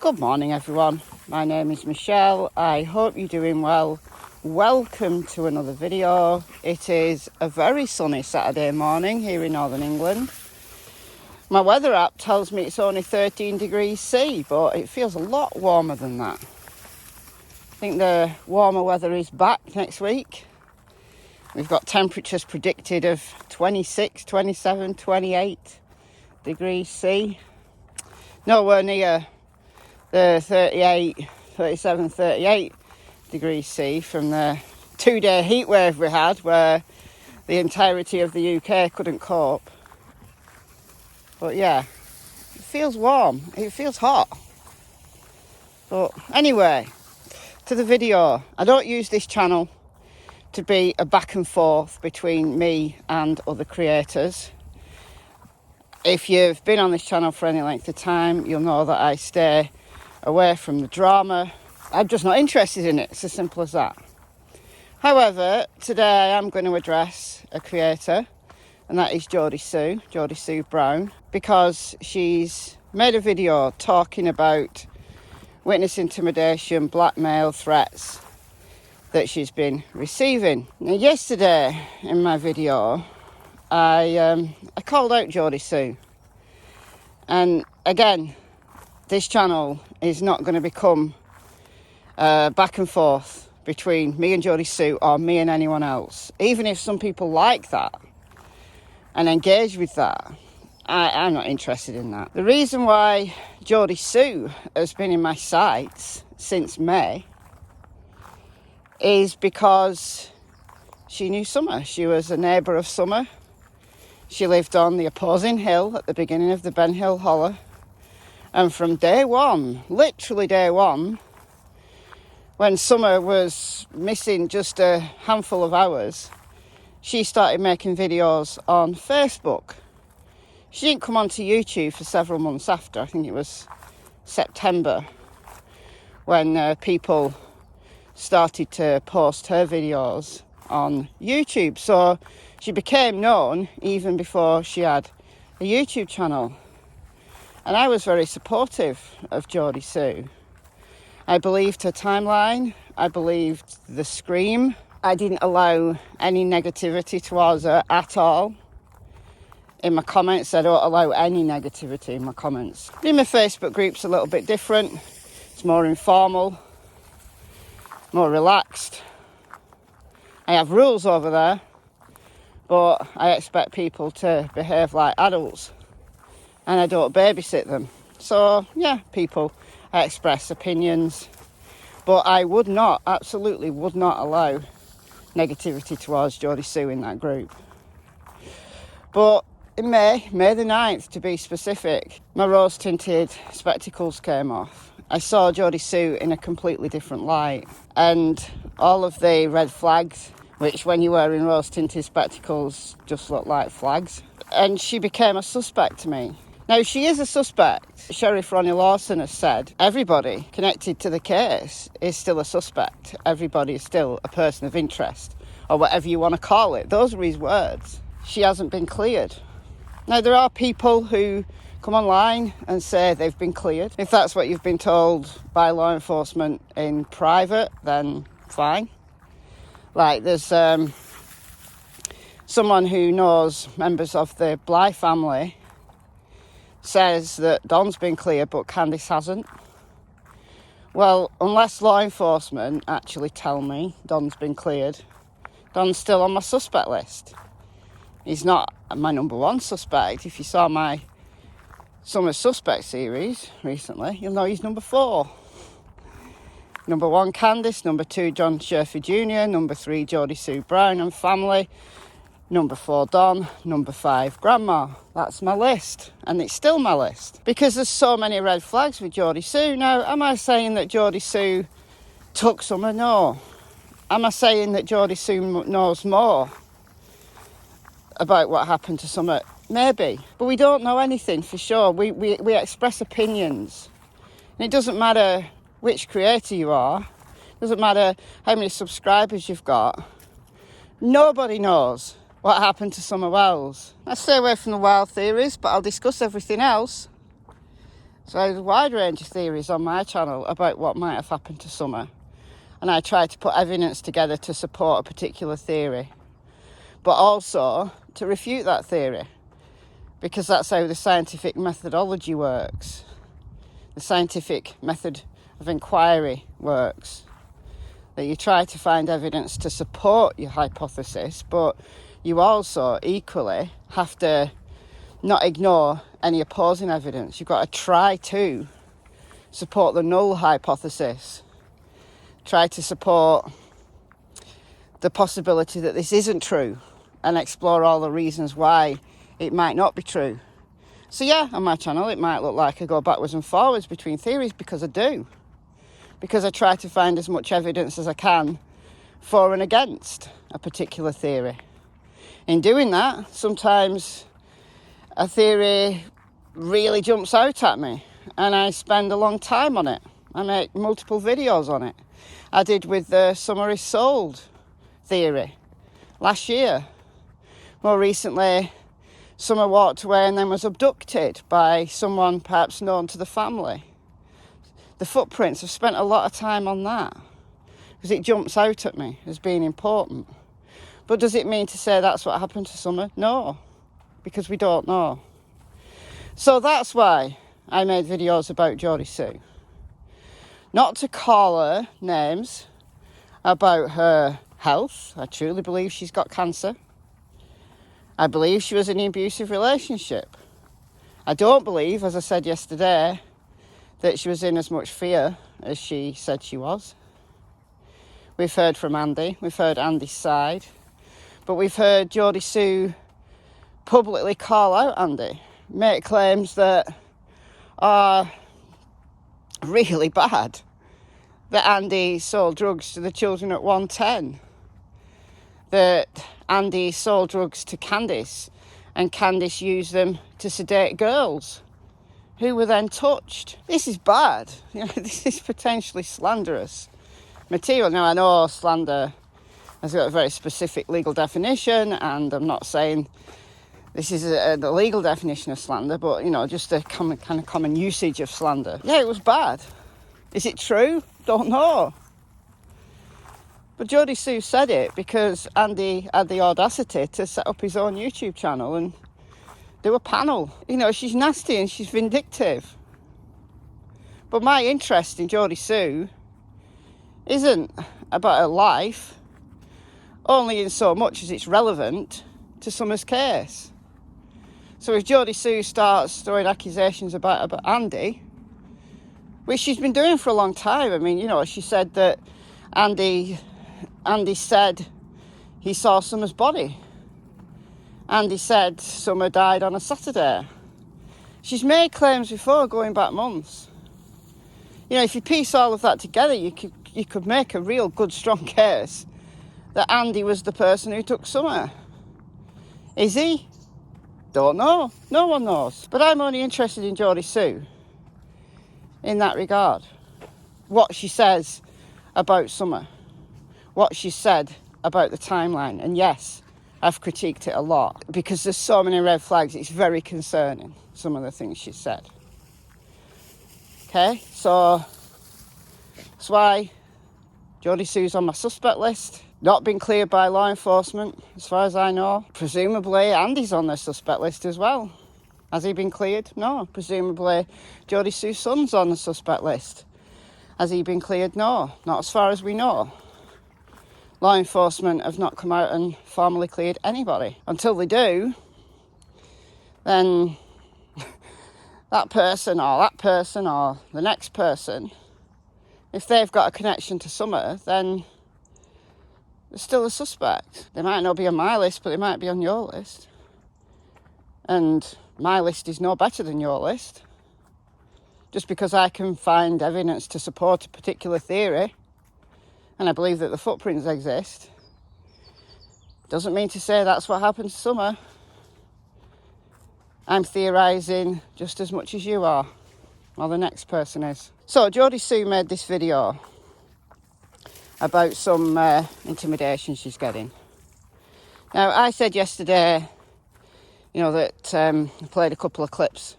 Good morning everyone, my name is Michelle. I hope you're doing well. Welcome to another video. It is a very sunny Saturday morning here in Northern England. My weather app tells me it's only 13 degrees C, but it feels a lot warmer than that. I think the warmer weather is back next week. We've got temperatures predicted of 26, 27, 28 degrees C. Nowhere near the 38, 37, 38 degrees C from the 2-day heat wave we had where the entirety of the UK couldn't cope. But yeah, it feels warm, it feels hot. But anyway, to the video. I don't use this channel to be a back and forth between me and other creators. If you've been on this channel for any length of time, you'll know that I stay away from the drama. I'm just not interested in it. It's as simple as that. However, today I am going to address a creator, and that is Jodisue Brown, because she's made a video talking about witness intimidation, blackmail, threats that she's been receiving. Now, yesterday in my video, I called out Jodisue, and again, this channel is not going to become back and forth between me and Jodisue or me and anyone else. Even if some people like that and engage with that, I'm not interested in that. The reason why Jodisue has been in my sights since May is because she knew Summer. She was a neighbour of Summer. She lived on the opposing hill at the beginning of the Ben Hill Hollow. And from day one, literally day one, when Summer was missing just a handful of hours, she started making videos on Facebook. She didn't come onto YouTube for several months after. I think it was September when people started to post her videos on YouTube. So she became known even before she had a YouTube channel. And I was very supportive of Jodisue. I believed her timeline. I believed the scream. I didn't allow any negativity towards her at all. In my comments, I don't allow any negativity in my comments. In my Facebook group's a little bit different. It's more informal, more relaxed. I have rules over there, but I expect people to behave like adults. And I don't babysit them. So, yeah, people express opinions. But I would not, absolutely would not allow negativity towards Jodisue in that group. But in May the 9th to be specific, my rose-tinted spectacles came off. I saw Jodisue in a completely different light. And all of the red flags, which when you're wearing rose-tinted spectacles just look like flags. And she became a suspect to me. Now, she is a suspect. Sheriff Ronnie Lawson has said everybody connected to the case is still a suspect. Everybody is still a person of interest, or whatever you want to call it. Those are his words. She hasn't been cleared. Now, there are people who come online and say they've been cleared. If that's what you've been told by law enforcement in private, then fine. Like, there's someone who knows members of the Bly family says that Don's been cleared but Candice hasn't. Well, unless law enforcement actually tell me Don's been cleared, Don's still on my suspect list. He's not my number one suspect. If you saw my Summer Suspect series recently, you'll know he's number 4. Number 1, Candice. Number 2, John Sherford Jr. Number 3, Jodisue Brown and family. Number 4, Don. Number 5, Grandma. That's my list. And it's still my list. Because there's so many red flags with Jodisue. Now, am I saying that Jodisue took Summer? No. Am I saying that Jodisue knows more about what happened to Summer? Maybe. But we don't know anything for sure. We express opinions. And it doesn't matter which creator you are. It doesn't matter how many subscribers you've got. Nobody knows what happened to Summer Wells. I stay away from the wild theories, but I'll discuss everything else. So there's a wide range of theories on my channel about what might have happened to Summer. And I try to put evidence together to support a particular theory, but also to refute that theory, because that's how the scientific methodology works. The scientific method of inquiry works. That you try to find evidence to support your hypothesis, but you also equally have to not ignore any opposing evidence. You've got to try to support the null hypothesis. Try to support the possibility that this isn't true and explore all the reasons why it might not be true. So yeah, on my channel it might look like I go backwards and forwards between theories, because I do. Because I try to find as much evidence as I can for and against a particular theory. In doing that, sometimes a theory really jumps out at me and I spend a long time on it. I make multiple videos on it. I did with the Summer is sold theory last year. More recently, Summer walked away and then was abducted by someone perhaps known to the family. The footprints, I've spent a lot of time on that because it jumps out at me as being important. But does it mean to say that's what happened to Summer? No, because we don't know. So that's why I made videos about Jodisue. Not to call her names about her health. I truly believe she's got cancer. I believe she was in an abusive relationship. I don't believe, as I said yesterday, that she was in as much fear as she said she was. We've heard from Andy. We've heard Andy's side. But we've heard Jodisue publicly call out Andy, make claims that are really bad. That Andy sold drugs to the children at 110. That Andy sold drugs to Candice and Candice used them to sedate girls who were then touched. This is bad. This is potentially slanderous material. Now, I know slander has got a very specific legal definition, and I'm not saying this is the legal definition of slander, but, just a common usage of slander. Yeah, it was bad. Is it true? Don't know. But Jodisue said it because Andy had the audacity to set up his own YouTube channel and do a panel. She's nasty and she's vindictive. But my interest in Jodisue isn't about her life, only in so much as it's relevant to Summer's case. So if Jodisue starts throwing accusations about Andy, which she's been doing for a long time. I mean, she said that Andy said he saw Summer's body. Andy said Summer died on a Saturday. She's made claims before, going back months. If you piece all of that together, you could make a real good, strong case that Andy was the person who took Summer. Is he? Don't know. No one knows. But I'm only interested in Jodisue in that regard. What she says about Summer. What she said about the timeline. And yes, I've critiqued it a lot because there's so many red flags. It's very concerning, some of the things she said. Okay, so that's why Jodisue's on my suspect list. Not been cleared by law enforcement, as far as I know. Presumably, Andy's on their suspect list as well. Has he been cleared? No. Presumably, Jodisue's son's on the suspect list. Has he been cleared? No. Not as far as we know. Law enforcement have not come out and formally cleared anybody. Until they do, then that person or the next person, if they've got a connection to Summer, then they're still a suspect. They might not be on my list, but they might be on your list. And my list is no better than your list. Just because I can find evidence to support a particular theory, and I believe that the footprints exist, doesn't mean to say that's what happened to Summer. I'm theorising just as much as you are, or the next person is. So Jodisue made this video about some intimidation she's getting. Now, I said yesterday, that I played a couple of clips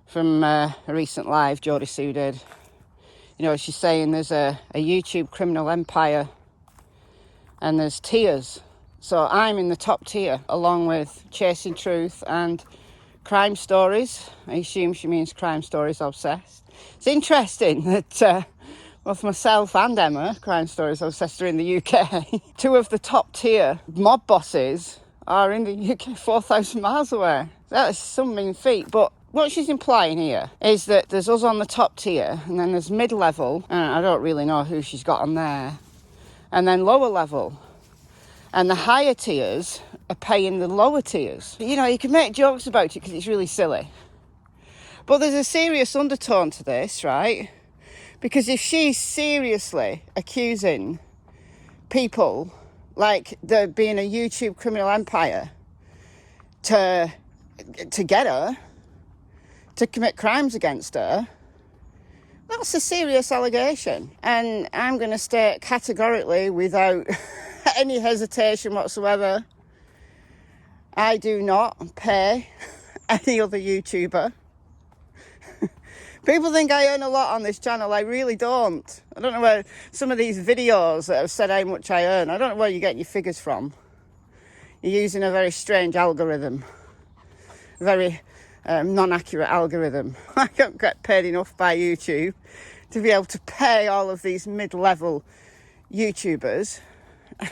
from a recent live Jodisue did. You know, she's saying there's a YouTube criminal empire and there's tiers. So I'm in the top tier, along with Chasing Truth and Crime Stories. I assume she means Crime Stories Obsessed. It's interesting that both myself and Emma, Crime Stories Obsessed, are in the UK. Two of the top tier mob bosses are in the UK 4,000 miles away. That is some mean feat. But what she's implying here is that there's us on the top tier, and then there's mid-level, and I don't really know who she's got on there, and then lower level. And the higher tiers are paying the lower tiers. You know, you can make jokes about it because it's really silly. But there's a serious undertone to this, right? Because if she's seriously accusing people like there being a YouTube criminal empire to get her, to commit crimes against her, that's a serious allegation. And I'm going to state categorically, without any hesitation whatsoever, I do not pay any other YouTuber. People think I earn a lot on this channel. I really don't. I don't know where some of these videos that have said how much I earn, I don't know where you get your figures from. You're using a very strange algorithm. A very non-accurate algorithm. I don't get paid enough by YouTube to be able to pay all of these mid-level YouTubers.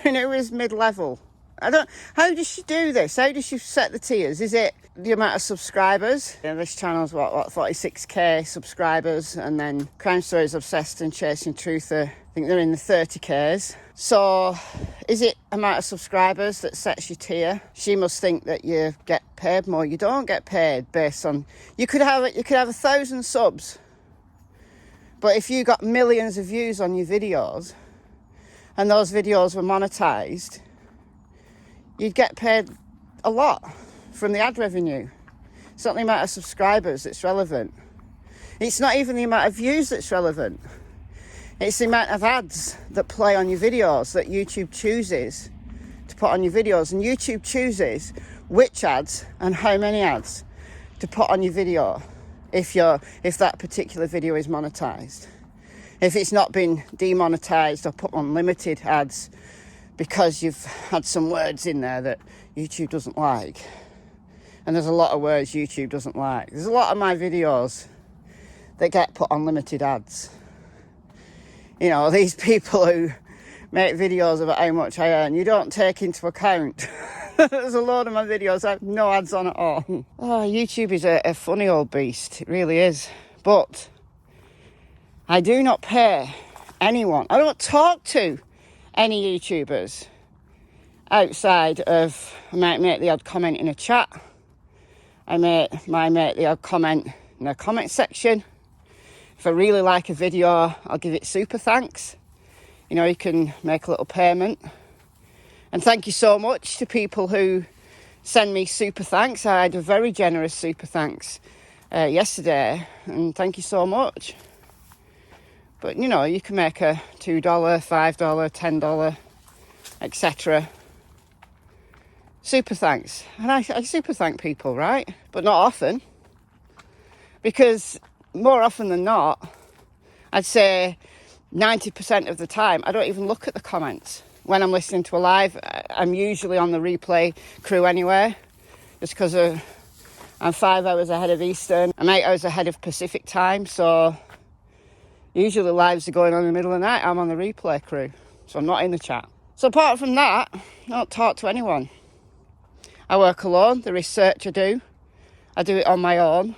And who is mid-level? How does she do this? How does she set the tiers? Is it the amount of subscribers? Yeah, this channel's what 46k subscribers, and then Crime Stories Obsessed and Chasing Truth I think they're in the 30k's. So is it amount of subscribers that sets your tier? She must think that you get paid more. You don't get paid based on, you could have 1,000 subs, but if you got millions of views on your videos and those videos were monetized, you'd get paid a lot from the ad revenue. It's not the amount of subscribers that's relevant. It's not even the amount of views that's relevant. It's the amount of ads that play on your videos that YouTube chooses to put on your videos. And YouTube chooses which ads and how many ads to put on your video if that particular video is monetized. If it's not been demonetized or put on limited ads because you've had some words in there that YouTube doesn't like. And there's a lot of words YouTube doesn't like. There's a lot of my videos that get put on limited ads. You know, these people who make videos about how much I earn, you don't take into account. There's a load of my videos that have no ads on at all. Oh, YouTube is a funny old beast. It really is. But I do not pay anyone. I don't talk to any YouTubers outside of, I might make the odd comment in a chat. I might make the odd comment in a comment section. If I really like a video, I'll give it super thanks. You know, you can make a little payment. And thank you so much to people who send me super thanks. I had a very generous super thanks yesterday, and thank you so much. But, you know, you can make a $2, $5, $10, etc. super thanks. And I super thank people, right? But not often. Because more often than not, I'd say 90% of the time, I don't even look at the comments. When I'm listening to a live, I'm usually on the replay crew anyway. Just because I'm 5 hours ahead of Eastern. I'm 8 hours ahead of Pacific time, so usually lives are going on in the middle of the night. I'm on the replay crew, so I'm not in the chat. So apart from that, I don't talk to anyone. I work alone. The research I do it on my own.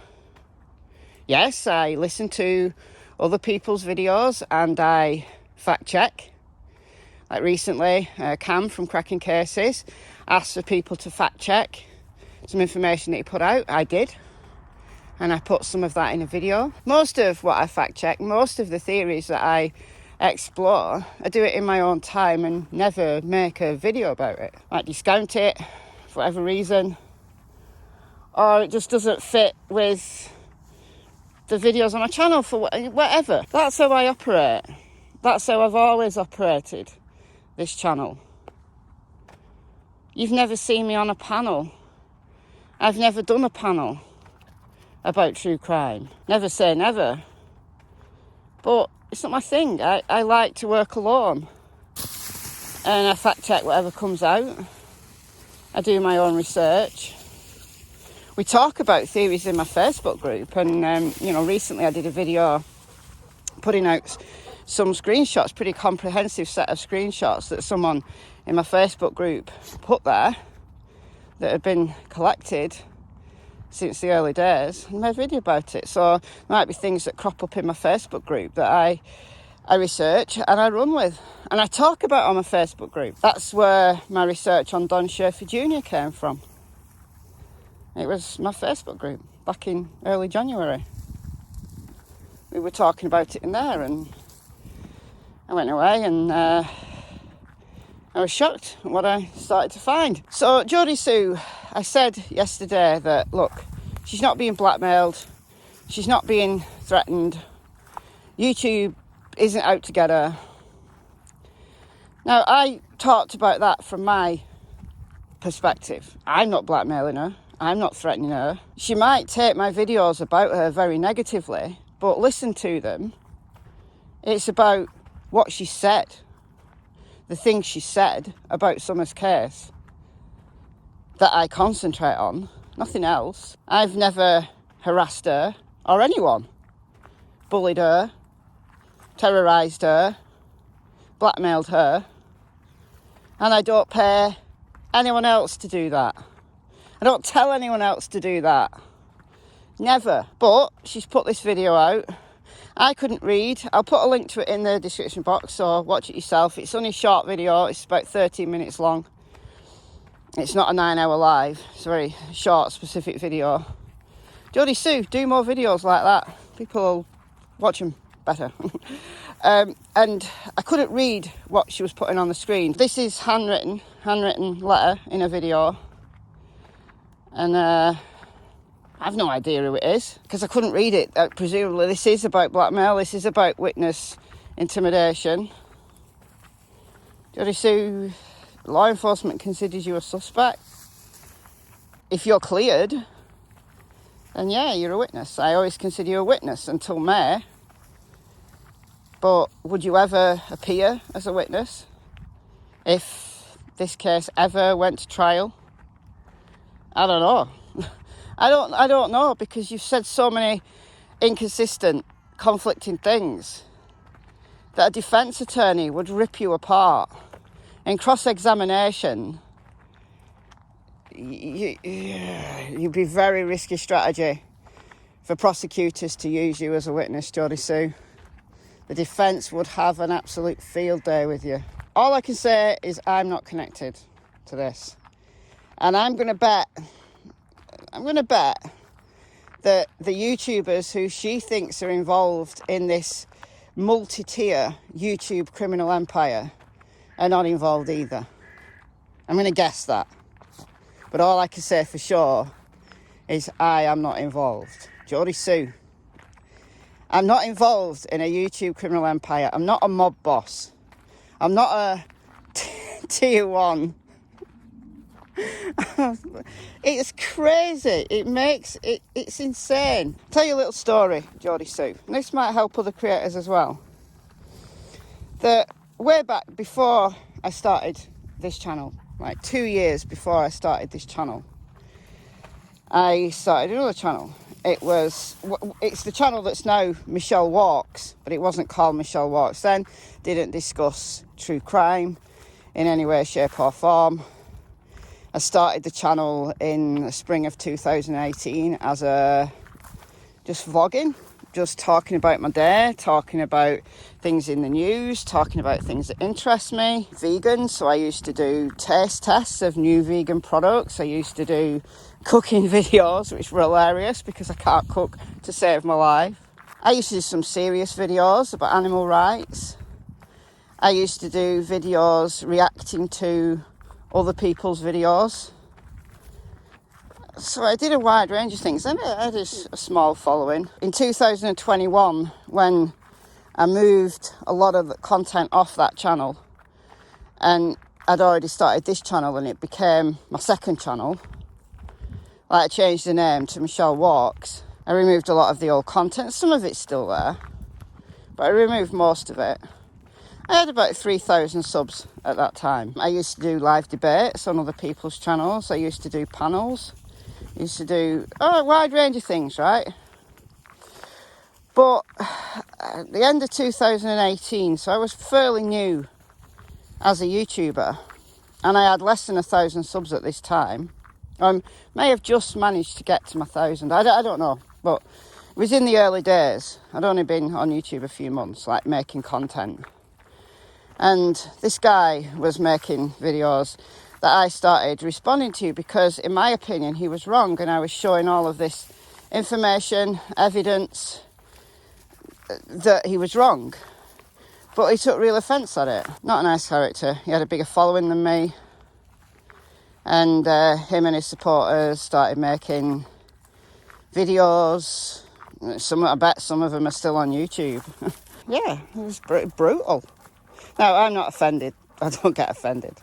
Yes, I listen to other people's videos and I fact check. Like recently, Cam from Cracking Cases asked for people to fact check some information that he put out. I did. And I put some of that in a video. Most of what I fact check, most of the theories that I explore, I do it in my own time and never make a video about it. I might discount it for whatever reason, or it just doesn't fit with the videos on my channel for whatever. That's how I operate. That's how I've always operated this channel. You've never seen me on a panel. I've never done a panel. about true crime. Never say never. But it's not my thing. I like to work alone. And I fact check whatever comes out. I do my own research. We talk about theories in my Facebook group. And, recently I did a video putting out some screenshots, pretty comprehensive set of screenshots that someone in my Facebook group put there that had been collected since the early days, and made a video about it. So there might be things that crop up in my Facebook group that I research and I run with, and I talk about on my Facebook group. That's where my research on Don Schaefer Jr. came from. It was my Facebook group back in early January. We were talking about it in there, and I went away and I was shocked at what I started to find. So Jodisue, I said yesterday that, look, she's not being blackmailed, she's not being threatened, YouTube isn't out to get her. Now, I talked about that from my perspective. I'm not blackmailing her, I'm not threatening her. She might take my videos about her very negatively, but listen to them. It's about what she said, the things she said about Summer's case that I concentrate on, nothing else. I've never harassed her or anyone, bullied her, terrorised her, blackmailed her, and I don't pay anyone else to do that. I don't tell anyone else to do that. Never. But she's put this video out. I couldn't read. I'll put a link to it in the description box, so watch it yourself. It's only a short video. It's about 13 minutes long. It's not a 9-hour live. It's a very short, specific video. Jodisue, do more videos like that. People will watch them better. And I couldn't read what she was putting on the screen. This is handwritten letter in a video. And I've no idea who it is because I couldn't read it. Presumably this is about blackmail. This is about witness intimidation. Jodisue, law enforcement considers you a suspect. If you're cleared, then yeah, you're a witness. I always consider you a witness until May. But would you ever appear as a witness if this case ever went to trial? I don't know. I don't know, because you've said so many inconsistent, conflicting things that a defence attorney would rip you apart. In cross-examination, you'd be very risky strategy for prosecutors to use you as a witness, Jodisue. The defence would have an absolute field day with you. All I can say is I'm not connected to this. And I'm going to bet that the YouTubers who she thinks are involved in this multi-tier YouTube criminal empire are not involved either. I'm going to guess that. But all I can say for sure is I am not involved. Jodisue, I'm not involved in a YouTube criminal empire. I'm not a mob boss. I'm not a tier one. It's crazy. It's insane. I'll tell you a little story, Jodisue. This might help other creators as well. That way back before I started this channel, like 2 years before I started this channel, I started another channel. It's the channel that's now Michelle Walks, but it wasn't called Michelle Walks then. Didn't discuss true crime in any way, shape or form. I started the channel in the spring of 2018 as just vlogging, just talking about my day, talking about things in the news, talking about things that interest me. Vegan, so I used to do taste tests of new vegan products. I used to do cooking videos, which were hilarious because I can't cook to save my life. I used to do some serious videos about animal rights. I used to do videos reacting to other people's videos. So I did a wide range of things, and I had a small following. In 2021, when I moved a lot of the content off that channel, and I'd already started this channel and it became my second channel, like I changed the name to Michelle Walks, I removed a lot of the old content. Some of it's still there, but I removed most of it. I had about 3,000 subs at that time. I used to do live debates on other people's channels. I used to do panels. I used to do a wide range of things, right? But at the end of 2018, so I was fairly new as a YouTuber, and I had less than 1,000 subs at this time. May have just managed to get to my 1,000. I don't know, but it was in the early days. I'd only been on YouTube a few months, like making content. And this guy was making videos that I started responding to because, in my opinion, he was wrong, and I was showing all of this information, evidence that he was wrong. But he took real offence at it. Not a nice character. He had a bigger following than me. And him and his supporters started making videos. I bet some of them are still on YouTube. Yeah, it was brutal. Now, I'm not offended. I don't get offended.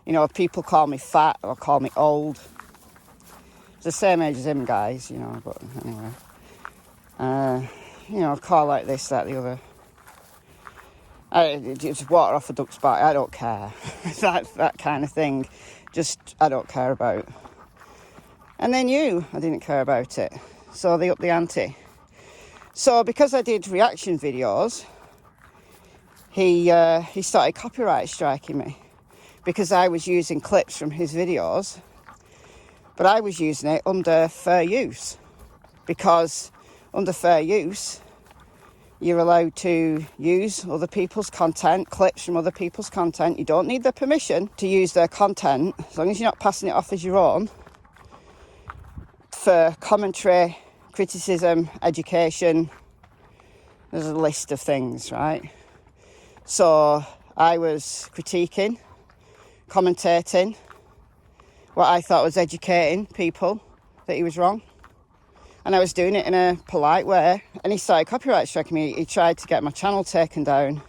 You know, if people call me fat or call me old, it's the same age as him, guys, you know, but anyway. You know, call like this, that, the other. It's water off a duck's back. I don't care. that kind of thing. Just, I don't care about. And then I didn't care about it. So they upped the ante. So because I did reaction videos, he started copyright striking me because I was using clips from his videos, but I was using it under fair use, because under fair use, you're allowed to use other people's content, clips from other people's content. You don't need their permission to use their content, as long as you're not passing it off as your own, for commentary, criticism, education. There's a list of things, right? So I was critiquing, commentating what I thought was educating people that he was wrong. And I was doing it in a polite way. And he started copyright striking me. He tried to get my channel taken down.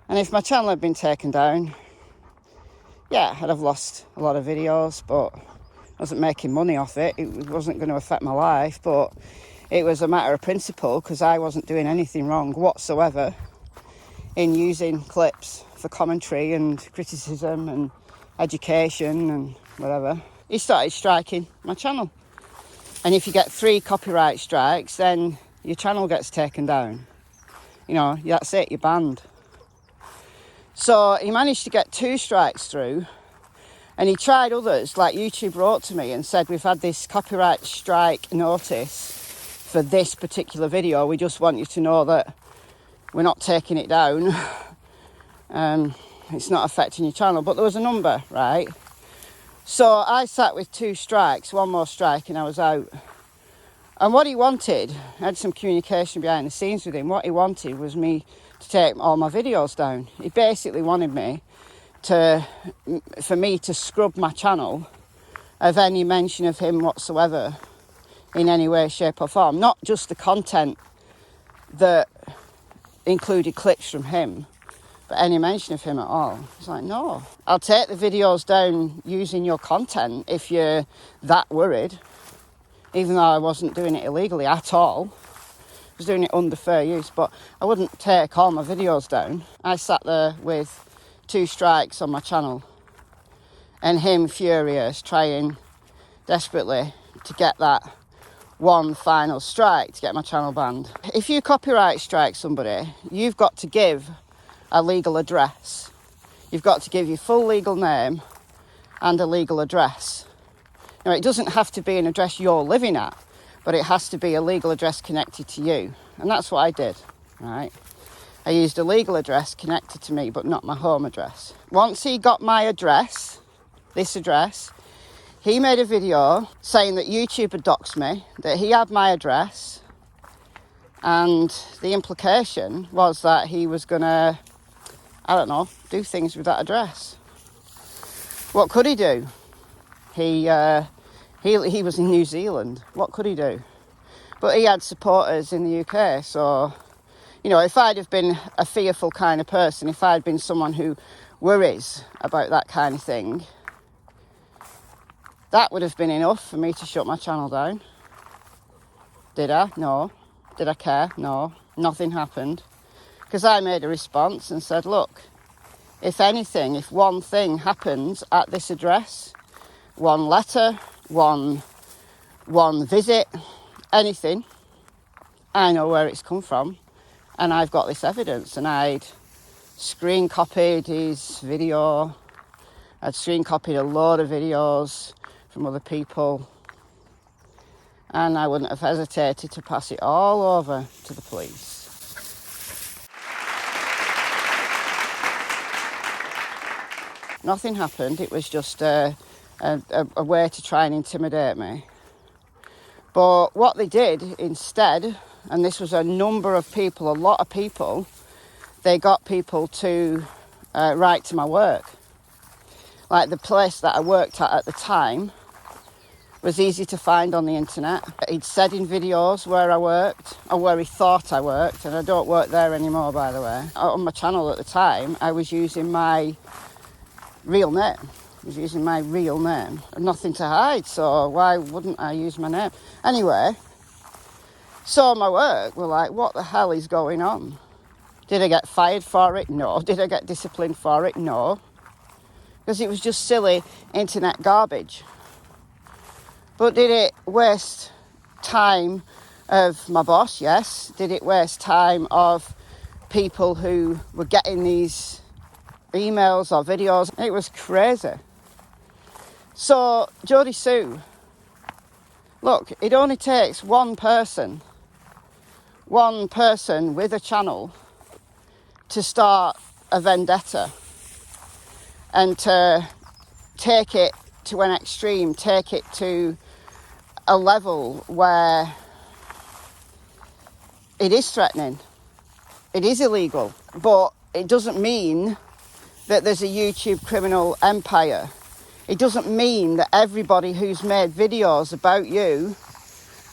And if my channel had been taken down, yeah, I'd have lost a lot of videos, but I wasn't making money off it. It wasn't going to affect my life, but it was a matter of principle, because I wasn't doing anything wrong whatsoever in using clips for commentary and criticism and education and whatever. He started striking my channel. And if you get 3 copyright strikes, then your channel gets taken down. You know, that's it, you're banned. So he managed to get 2 strikes through, and he tried others. Like, YouTube wrote to me and said, we've had this copyright strike notice for this particular video. We just want you to know that we're not taking it down. It's not affecting your channel. But there was a number, right? So I sat with 2 strikes, 1 more strike, and I was out. And what he wanted, I had some communication behind the scenes with him. What he wanted was me to take all my videos down. He basically wanted for me to scrub my channel of any mention of him whatsoever in any way, shape or form. Not just the content that included clips from him, but any mention of him at all. It's like, no, I'll take the videos down using your content if you're that worried, even though I wasn't doing it illegally at all. I was doing it under fair use, but I wouldn't take all my videos down. I sat there with 2 strikes on my channel, and him furious, trying desperately to get that 1 final strike to get my channel banned. If you copyright strike somebody, you've got to give a legal address. You've got to give your full legal name and a legal address. Now, it doesn't have to be an address you're living at, but it has to be a legal address connected to you. And that's what I did, right? I used a legal address connected to me, but not my home address. Once he got my address, this address, he made a video saying that YouTube had doxed me, that he had my address, and the implication was that he was going to, I don't know, do things with that address. What could he do? He was in New Zealand. What could he do? But he had supporters in the UK, so, you know, if I'd have been a fearful kind of person, if I'd been someone who worries about that kind of thing, that would have been enough for me to shut my channel down. Did I? No. Did I care? No. Nothing happened. Because I made a response and said, look, if anything, if one thing happens at this address, one letter, one visit, anything, I know where it's come from, and I've got this evidence. And I'd screen copied his video. I'd screen copied a load of videos from other people, and I wouldn't have hesitated to pass it all over to the police. Nothing happened. It was just a way to try and intimidate me. But what they did instead, and this was a number of people, a lot of people, they got people to write to my work. Like the place that I worked at the time was easy to find on the internet. He'd said in videos where I worked, or where he thought I worked, and I don't work there anymore, by the way. On my channel at the time, I was using my real name. Nothing to hide, so why wouldn't I use my name? Anyway, so my work were like, what the hell is going on? Did I get fired for it? No. Did I get disciplined for it? No. Because it was just silly internet garbage. But did it waste time of my boss? Yes. Did it waste time of people who were getting these emails or videos? It was crazy. So, Jodisue, look, it only takes one person with a channel to start a vendetta and to take it to an extreme, take it to a level where it is threatening, it is illegal, but it doesn't mean that there's a YouTube criminal empire. It doesn't mean that everybody who's made videos about you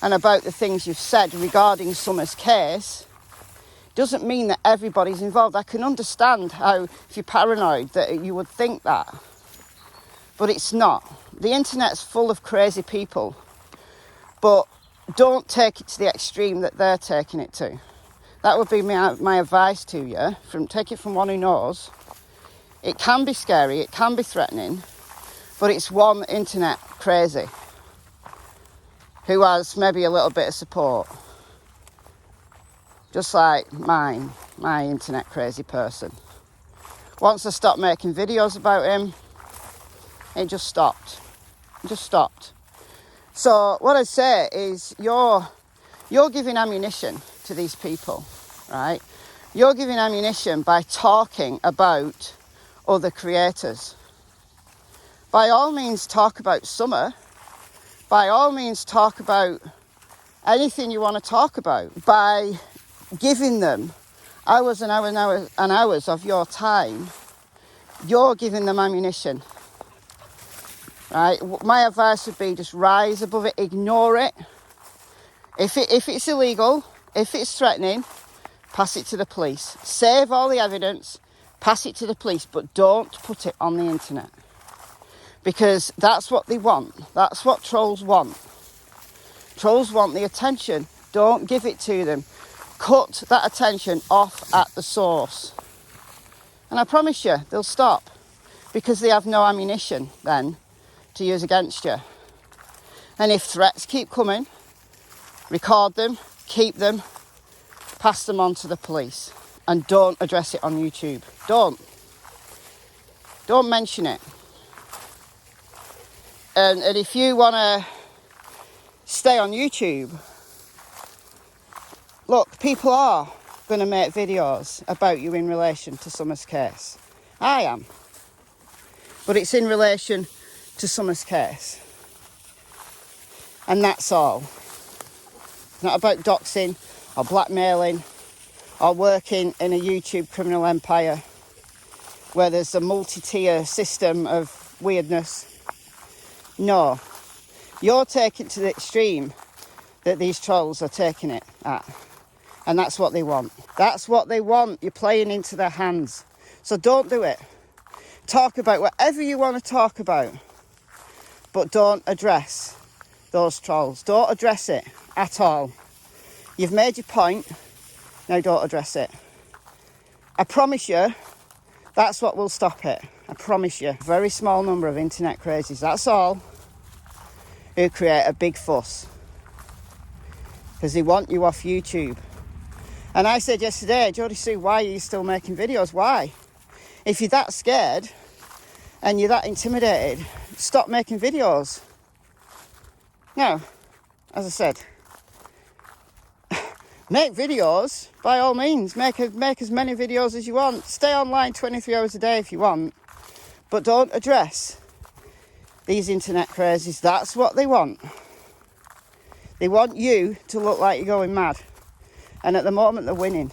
and about the things you've said regarding Summer's case, doesn't mean that everybody's involved. I can understand how, if you're paranoid, that you would think that. But it's not. The internet's full of crazy people. But don't take it to the extreme that they're taking it to. That would be my advice to you. Take it from one who knows. It can be scary, it can be threatening, but it's one internet crazy who has maybe a little bit of support. Just like my internet crazy person. Once I stopped making videos about him, it just stopped. So what I say is you're giving ammunition to these people, right? You're giving ammunition by talking about other creators. By all means talk about Summer. By all means talk about anything you want to talk about. By giving them hours and hours and hours of your time, you're giving them ammunition. Right? My advice would be just rise above it, ignore it. If it's illegal, if it's threatening, pass it to the police. Save all the evidence, pass it to the police, but don't put it on the internet. Because that's what they want. That's what trolls want. Trolls want the attention. Don't give it to them. Cut that attention off at the source. And I promise you, they'll stop. Because they have no ammunition then to use against you. And if threats keep coming, record them, keep them, pass them on to the police. And don't address it on YouTube. Don't mention it. And if you want to stay on YouTube, look, people are going to make videos about you in relation to Summer's case. I am. But it's in relation to Summer's case. And that's all. It's not about doxing or blackmailing or working in a YouTube criminal empire where there's a multi-tier system of weirdness. No. You're taking it to the extreme that these trolls are taking it at. And that's what they want. That's what they want. You're playing into their hands. So don't do it. Talk about whatever you want to talk about. But don't address those trolls. Don't address it at all. You've made your point, now don't address it. I promise you, that's what will stop it. I promise you. Very small number of internet crazies, that's all, who create a big fuss. Because they want you off YouTube. And I said yesterday, Jodisue, why are you still making videos? Why? If you're that scared and you're that intimidated, stop making videos. Now, as I said, make videos, by all means. Make as many videos as you want. Stay online 23 hours a day if you want. But don't address these internet crazies. That's what they want. They want you to look like you're going mad. And at the moment, they're winning.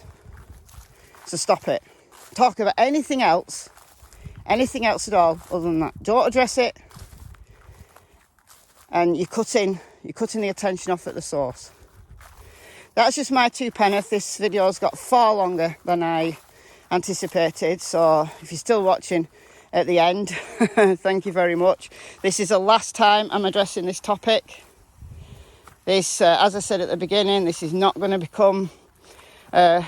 So stop it. Talk about anything else at all other than that. Don't address it. And you're cutting the attention off at the source. That's just my 2 pence. This video's got far longer than I anticipated. So if you're still watching at the end, thank you very much. This is the last time I'm addressing this topic. This, as I said at the beginning, this is not going to become, a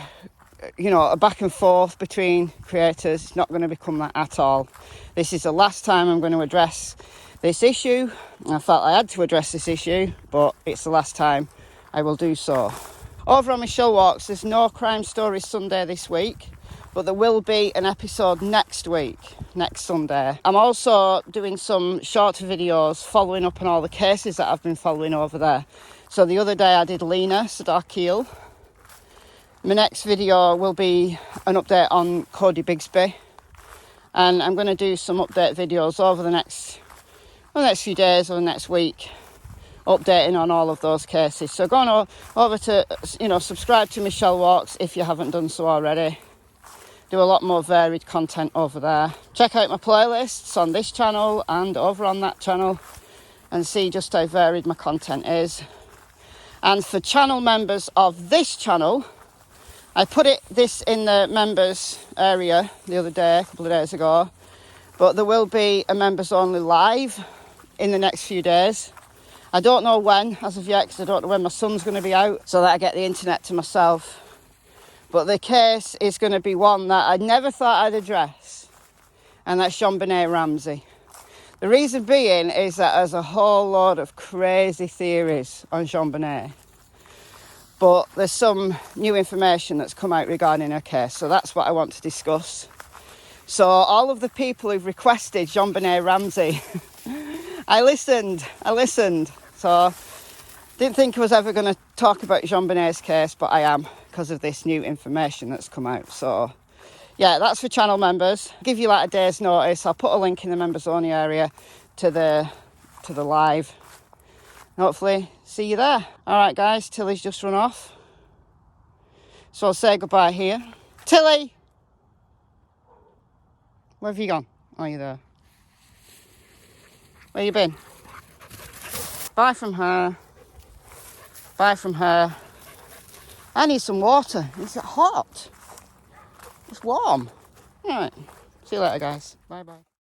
back and forth between creators. It's not going to become that at all. This is the last time I'm going to address this issue. I felt I had to address this issue, but it's the last time I will do so. Over on Michelle Walks, there's no Crime Stories Sunday this week, but there will be an episode next week, next Sunday. I'm also doing some shorter videos following up on all the cases that I've been following over there. So the other day I did Lena Sadarkeel. My next video will be an update on Cody Bigsby. And I'm going to do some update videos over the next few days or the next week, updating on all of those cases. So go on over to, subscribe to Michelle Walks if you haven't done so already. Do a lot more varied content over there. Check out my playlists on this channel and over on that channel and see just how varied my content is. And for channel members of this channel, I put this in the members area the other day, a couple of days ago, but there will be a members only live in the next few days. I don't know when as of yet, because I don't know when my son's going to be out, so that I get the internet to myself. But the case is going to be one that I never thought I'd address, and that's JonBenet Ramsey. The reason being is that there's a whole load of crazy theories on JonBenet, but there's some new information that's come out regarding her case, so that's what I want to discuss. So all of the people who've requested JonBenet Ramsey, I listened, so didn't think I was ever going to talk about JonBenet's case, but I am, because of this new information that's come out. So yeah, that's for channel members. I'll give you like a day's notice. I'll put a link in the members only area to the live. Hopefully see you there. All right guys, Tilly's just run off, so I'll say goodbye here. Tilly, where have you gone? Oh, you're there. Where you been? Bye from her. Bye from her. I need some water. Is it hot? It's warm. All right. See you later, guys. Bye-bye.